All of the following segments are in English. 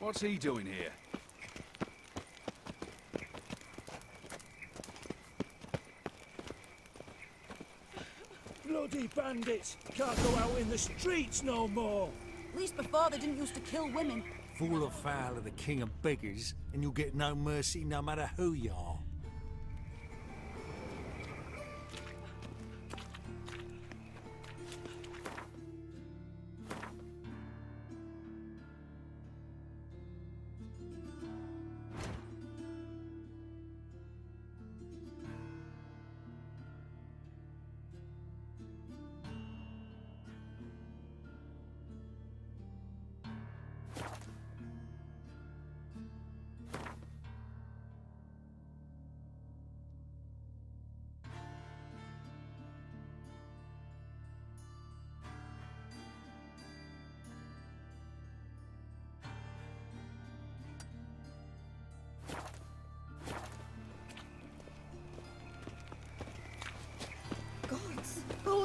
What's he doing here? Bloody bandits! Can't go out in the streets no more! At least before they didn't used to kill women. Fall afoul of the king of beggars, and you'll get no mercy no matter who you are.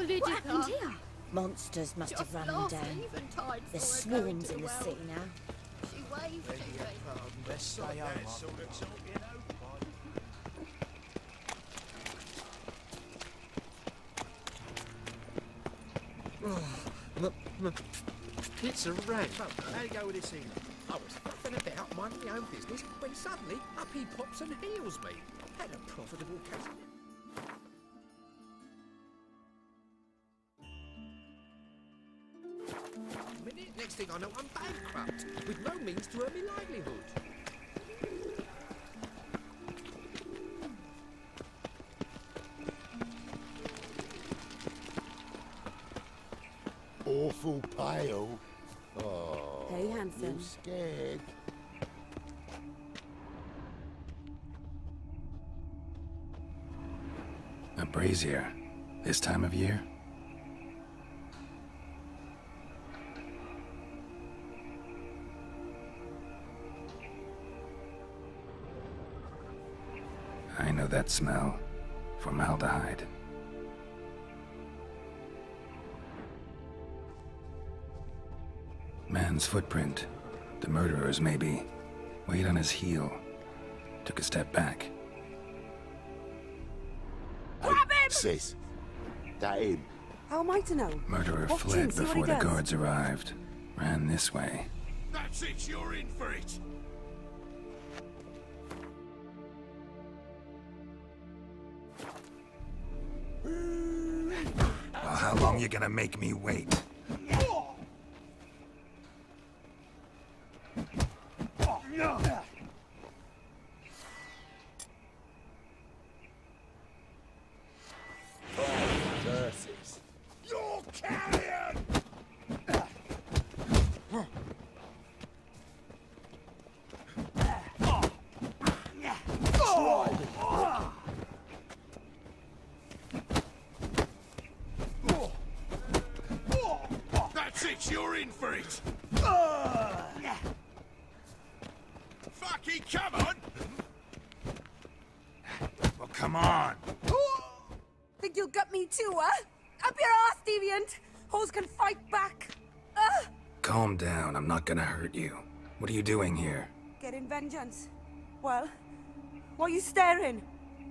What happened here? Monsters must have run him down. There's swarms in the sea now. She waved to me. Let's stay home. It's a rag. How do you go with this evening? I was fucking about minding my own business when suddenly up he pops and heals me. Had a profitable case. Minute, next thing I know, I'm bankrupt with no means to earn my livelihood. Awful pale. Oh, Hey, handsome. you scared? A brazier, this time of year? I know that smell. Formaldehyde. Man's footprint. The murderer's maybe. Weighed on his heel. Took a step back. Grab him! Sis, that him. How am I to know? Murderer Watch fled him, see what he before the does. guards arrived. Ran this way. That's it, you're in for it! Well, how long you gonna make me wait? Versus. You're carrion! That's it, you're in for it! Fucking come on! Well, come on! Think you'll gut me too, huh? Up your ass, deviant! Hoes can fight back! Calm down, I'm not gonna hurt you. What are you doing here? Getting vengeance. Well, why are you staring?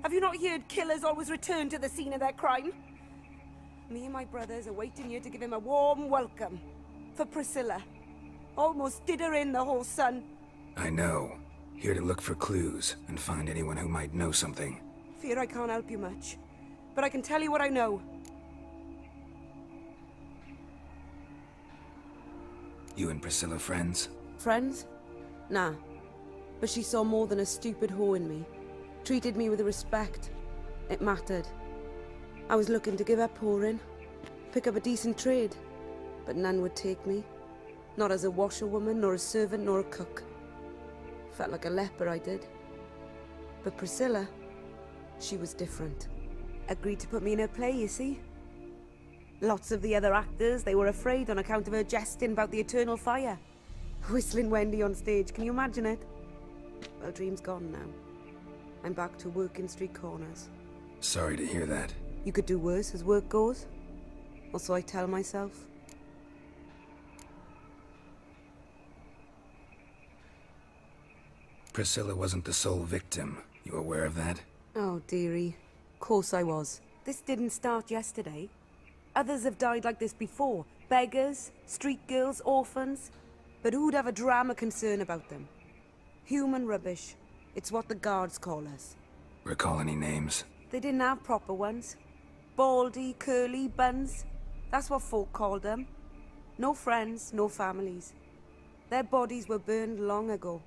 Have you not heard killers always return to the scene of their crime? Me and my brothers are waiting here to give him a warm welcome. For Priscilla. Almost did her in, the whole son. I know. Here to look for clues and find anyone who might know something. Fear I can't help you much. But I can tell you what I know. You and Priscilla friends? Friends? Nah. But she saw more than a stupid whore in me. Treated me with respect. It mattered. I was looking to give up whoring. Pick up a decent trade. But none would take me. Not as a washerwoman, nor a servant, nor a cook. Felt like a leper, I did. But Priscilla, she was different. Agreed to put me in her play, you see? Lots of the other actors, they were afraid on account of her jesting about the eternal fire. Whistling Wendy on stage, can you imagine it? Well, dream's gone now. I'm back to working street corners. Sorry to hear that. You could do worse as work goes. Or so I tell myself. Priscilla wasn't the sole victim. You aware of that? Oh, dearie. Course I was. This didn't start yesterday. Others have died like this before. Beggars, street girls, orphans. But who'd have a drama concern about them? Human rubbish. It's what the guards call us. Recall any names? They didn't have proper ones. Baldy, curly, buns. That's what folk called them. No friends, no families. Their bodies were burned long ago.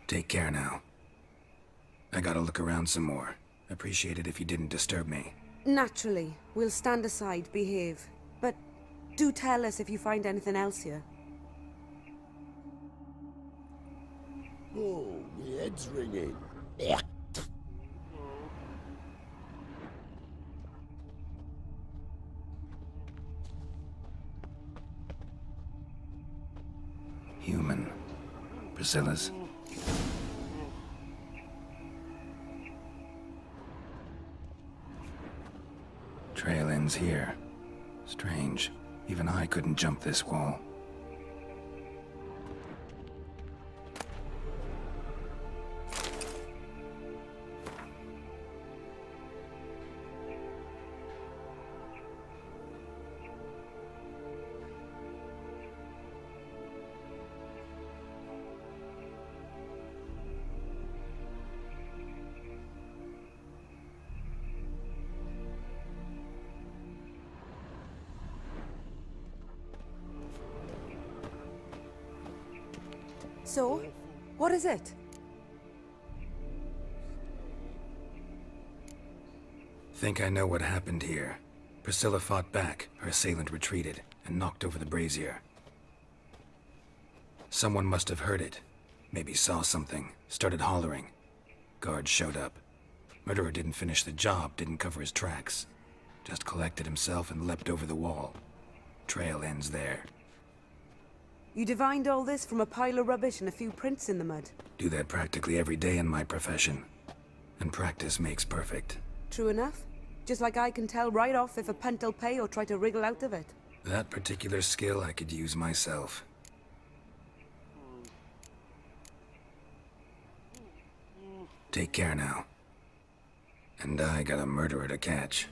Take care now. I gotta look around some more. Appreciate it if you didn't disturb me. Naturally, we'll stand aside, behave. But do tell us if you find anything else here. Oh, my head's ringing. Yeah. Human. Priscilla's. Trail ends here. Strange. Even I couldn't jump this wall. So, what is it? Think I know what happened here. Priscilla fought back, her assailant retreated, and knocked over the brazier. Someone must have heard it. Maybe saw something, started hollering. Guards showed up. Murderer didn't finish the job, didn't cover his tracks. Just collected himself and leapt over the wall. Trail ends there. You divined all this from a pile of rubbish and a few prints in the mud. Do that practically every day in my profession. And practice makes perfect. True enough. Just like I can tell right off if a punt'll pay or try to wriggle out of it. That particular skill I could use myself. Take care now. And I got a murderer to catch.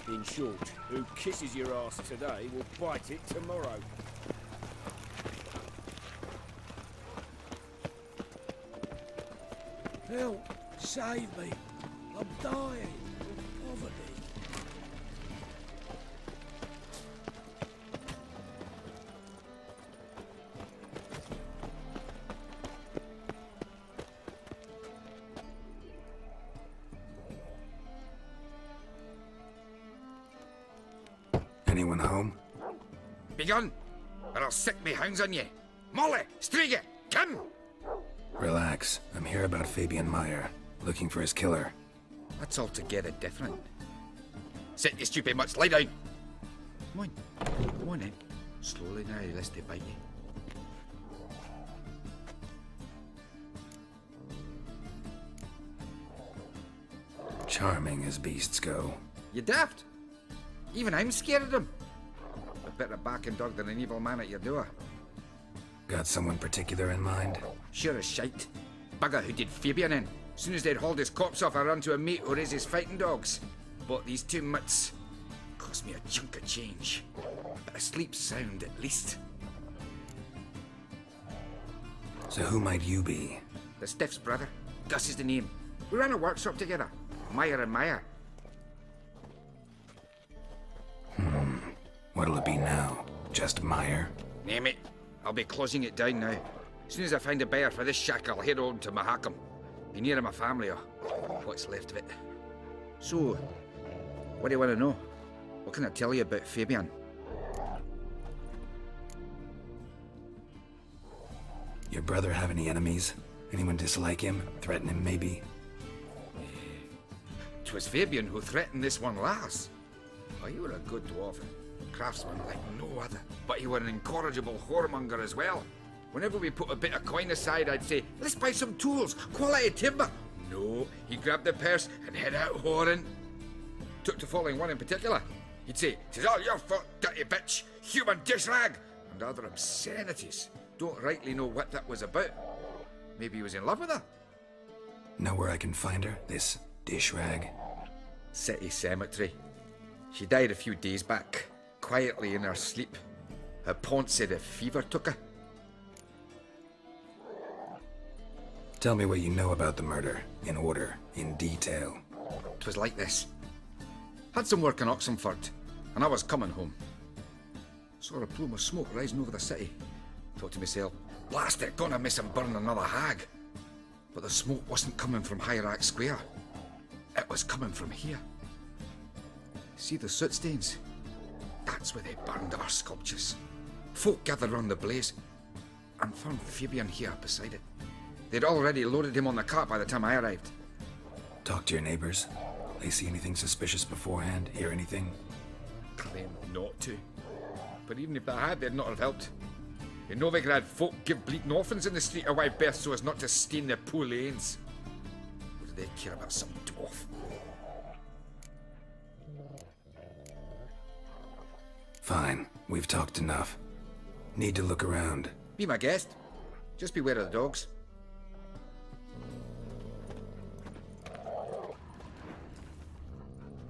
In short, who kisses your ass today will bite it tomorrow. Help! Save me! I'm dying of poverty. Anyone home? Begone, or I'll sick me hounds on you. Molly, Striga, come! Relax. I'm here about Fabian Meyer, looking for his killer. That's altogether different. Sit your stupid mutts, lie down. Come on then. Slowly now, lest they bite you. Charming as beasts go. You daft? Even I'm scared of them. A better barking dog than an evil man at your door. Got someone particular in mind? Sure as shite. Bugger who did Fabian in. Soon as they'd hauled his corpse off, I ran to a mate who raises fighting dogs. Bought these 2 mitts. Cost me a chunk of change. But I sleep sound at least. So who might you be? The Stiff's brother. Gus is the name. We ran a workshop together. Meyer and Meyer. What'll it be now? Just Meyer? Name it. I'll be closing it down now. As soon as I find a buyer for this shack, I'll head on to Mahakam. Be near my family, or what's left of it. So, what do you want to know? What can I tell you about Fabian? Your brother have any enemies? Anyone dislike him? Threaten him, maybe? 'Twas Fabian who threatened this one last. Oh, you were a good dwarf. Craftsman like no other. But you were an incorrigible whoremonger as well. Whenever we put a bit of coin aside, I'd say, let's buy some tools, quality timber. No, he grabbed the purse and head out whoring. Took to following one in particular. He'd say, "'Tis all your fault, dirty bitch, human dish rag," and other obscenities. Don't rightly know what that was about. Maybe he was in love with her? Know where I can find her? This dish rag? City cemetery. She died a few days back, quietly in her sleep. Her pont said a fever took her. Tell me what you know about the murder, in order, in detail. 'Twas like this. Had some work in Oxenford, and I was coming home. Saw a plume of smoke rising over the city. Thought to myself, blast it, gonna miss him burn another hag. But the smoke wasn't coming from Hierarch Square. It was coming from here. See the soot stains? That's where they burned our sculptures. Folk gathered round the blaze, and found Fabian here beside it. They'd already loaded him on the cart by the time I arrived. Talk to your neighbors. They see anything suspicious beforehand? Hear anything? Claim not to. But even if they had, they'd not have helped. In Novigrad, folk give bleating orphans in the street a wide berth so as not to stain their poor lanes. What do they care about some dwarf? Fine. We've talked enough. Need to look around. Be my guest. Just beware of the dogs.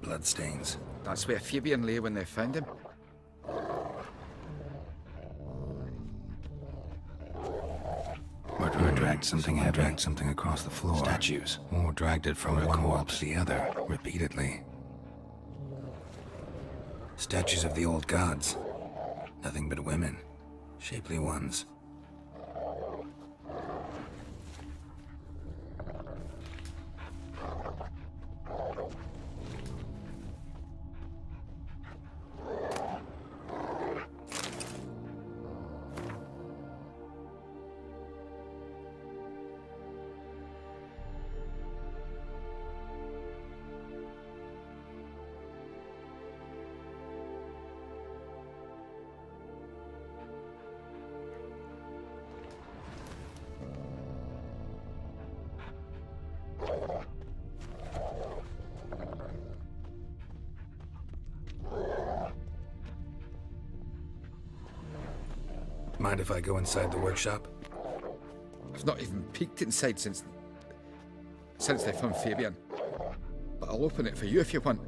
Bloodstains. That's where Fabian lay when they found him. Murderer dragged something heavy. Dragged something across the floor. Statues. Or dragged it from one wall to the other, repeatedly. Statues of the old gods. Nothing but women. Shapely ones. Mind if I go inside the workshop? I've not even peeked inside since they found Fabian. But I'll open it for you if you want.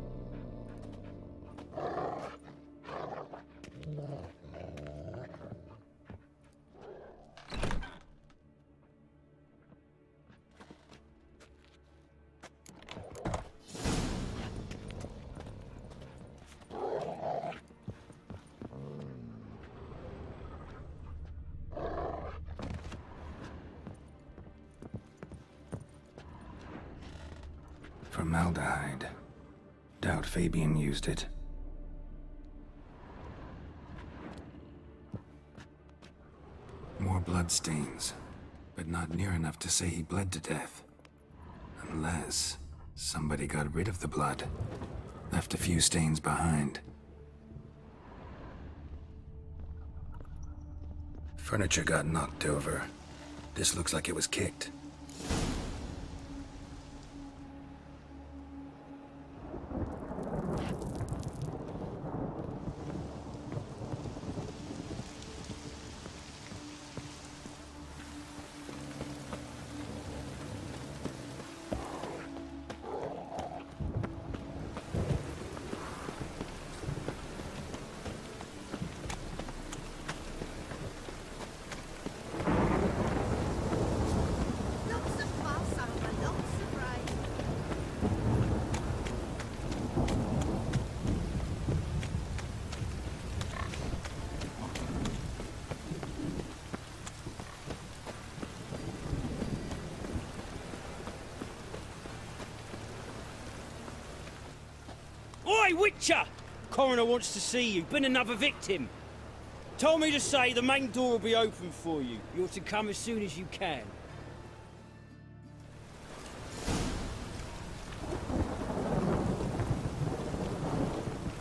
Formaldehyde. Doubt Fabian used it. More bloodstains, but not near enough to say he bled to death. Unless somebody got rid of the blood. Left a few stains behind. Furniture got knocked over. This looks like it was kicked. Oi, Witcher! Coroner wants to see you. Been another victim. Told me to say the main door will be open for you. You're to come as soon as you can.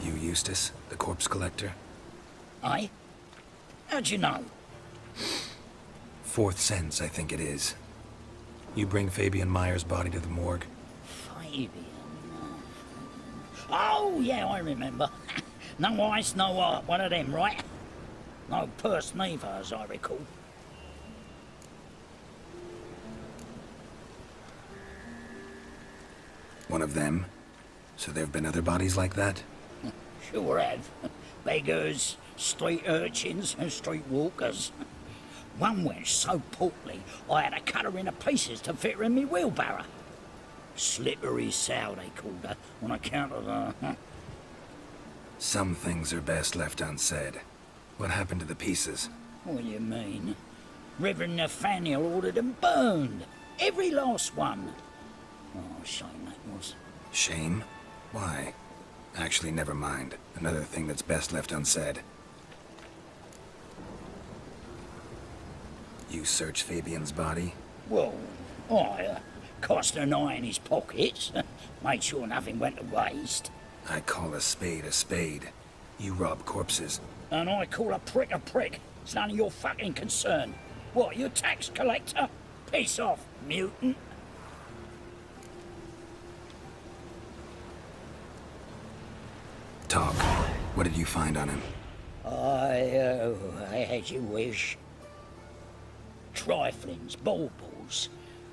You Eustace, the corpse collector? Aye? How'd you know? Fourth sense, I think it is. You bring Fabian Meyer's body to the morgue? Fabian. Oh, yeah, I remember. No eyes, no heart, one of them, right? No purse neither, as I recall. One of them? So there have been other bodies like that? Sure have. Beggars, street urchins, and street walkers. One went so portly, I had to cut her into pieces to fit her in me wheelbarrow. Slippery sow, they called her, on account of the... Some things are best left unsaid. What happened to the pieces? What do you mean? Reverend Nathaniel ordered them burned. Every last one. Oh, shame that was. Shame? Why? Actually, never mind. Another thing that's best left unsaid. You search Fabian's body? Well, I cast an eye in his pockets. Made sure nothing went to waste. I call a spade a spade. You rob corpses. And I call a prick a prick. It's none of your fucking concern. What, you tax collector? Piss off, mutant. Talk. What did you find on him? As you wish. Triflings, baubles,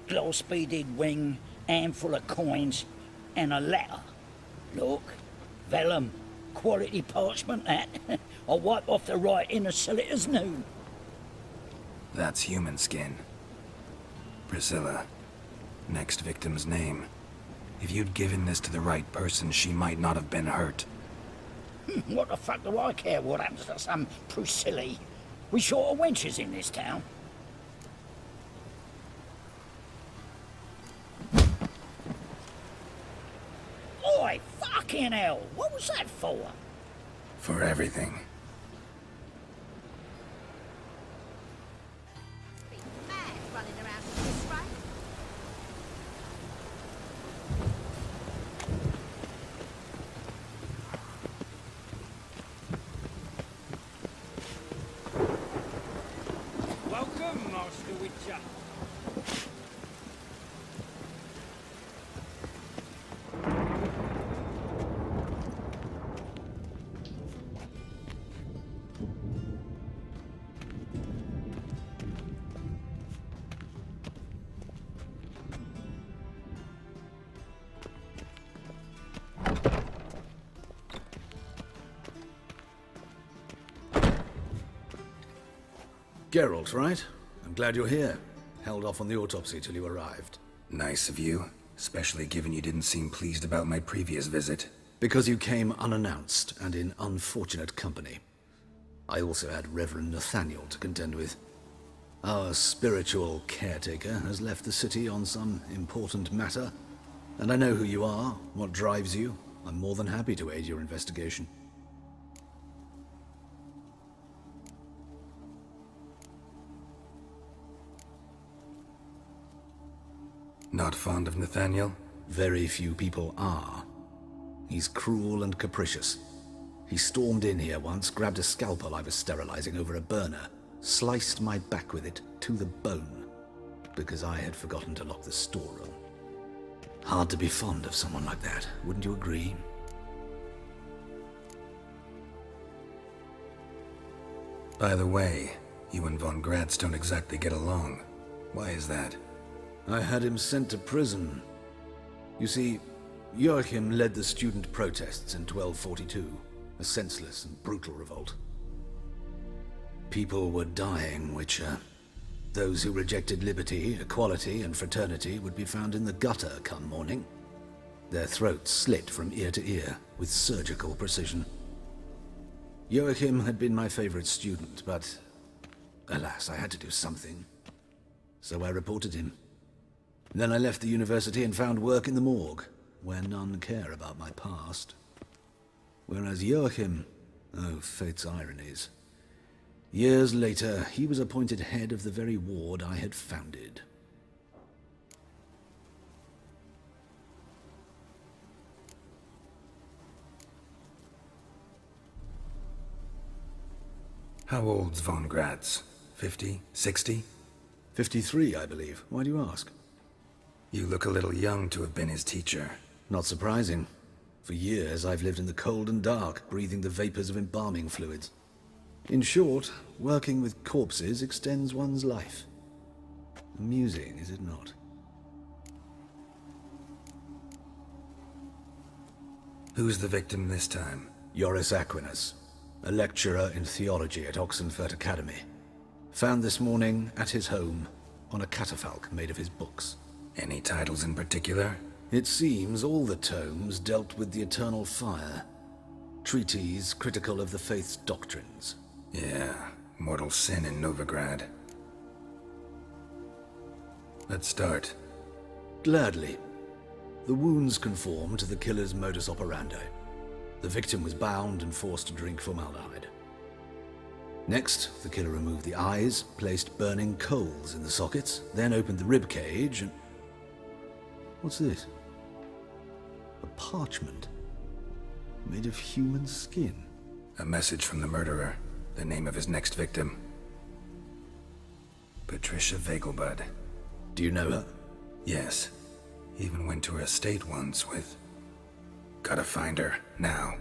gloss-beaded ring, handful of coins, and a letter. Look, vellum, quality parchment, that. I'll wipe off the writing and sell it as new. That's human skin. Priscilla. Next victim's name. If you'd given this to the right person, she might not have been hurt. What the fuck do I care what happens to some Priscilla? We short of wenches in this town. Oi, fucking hell! What was that for? For everything. Mad running around with this right? Welcome, Master Witcher. Geralt, right? I'm glad you're here. Held off on the autopsy till you arrived. Nice of you, especially given you didn't seem pleased about my previous visit. Because you came unannounced and in unfortunate company. I also had Reverend Nathaniel to contend with. Our spiritual caretaker has left the city on some important matter, and I know who you are, what drives you. I'm more than happy to aid your investigation. Not fond of Nathaniel? Very few people are. He's cruel and capricious. He stormed in here once, grabbed a scalpel I was sterilizing over a burner, sliced my back with it to the bone, because I had forgotten to lock the storeroom. Hard to be fond of someone like that, wouldn't you agree? By the way, you and Von Gratz don't exactly get along. Why is that? I had him sent to prison. You see, Joachim led the student protests in 1242, a senseless and brutal revolt. People were dying, Witcher. Those who rejected liberty, equality, and fraternity would be found in the gutter come morning. Their throats slit from ear to ear, with surgical precision. Joachim had been my favorite student, but alas, I had to do something. So I reported him. Then I left the university and found work in the morgue, where none care about my past. whereas Joachim... Oh, fate's ironies. Years later, he was appointed head of the very ward I had founded. How old's von Gratz? 50? 60? 53, I believe. Why do you ask? You look a little young to have been his teacher. Not surprising. For years, I've lived in the cold and dark, breathing the vapors of embalming fluids. In short, working with corpses extends one's life. Amusing, is it not? Who's the victim this time? Joris Aquinas, a lecturer in theology at Oxenfurt Academy. Found this morning at his home on a catafalque made of his books. Any titles in particular? It seems all the tomes dealt with the eternal fire. Treatises critical of the faith's doctrines. Yeah, mortal sin in Novigrad. Let's start. Gladly. The wounds conform to the killer's modus operandi. The victim was bound and forced to drink formaldehyde. Next, the killer removed the eyes, placed burning coals in the sockets, then opened the rib cage and... What's this? A parchment. Made of human skin. A message from the murderer. The name of his next victim. Patricia Vegelbud. Do you know her? Yes. Even went to her estate once with... Gotta find her, now.